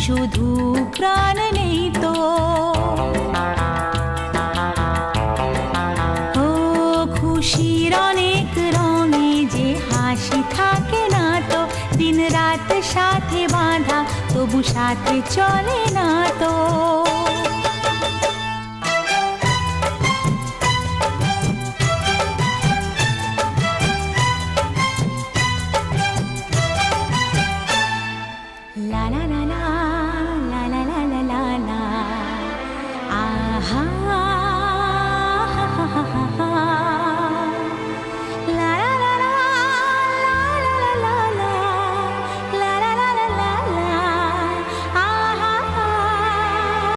শুধু প্রাণ নেই তো। ও খুশির অনেক রঙে যে হাসি থাকে না তো, দিন রাত সাথে বাঁধা তবু সাথে চলে না তো।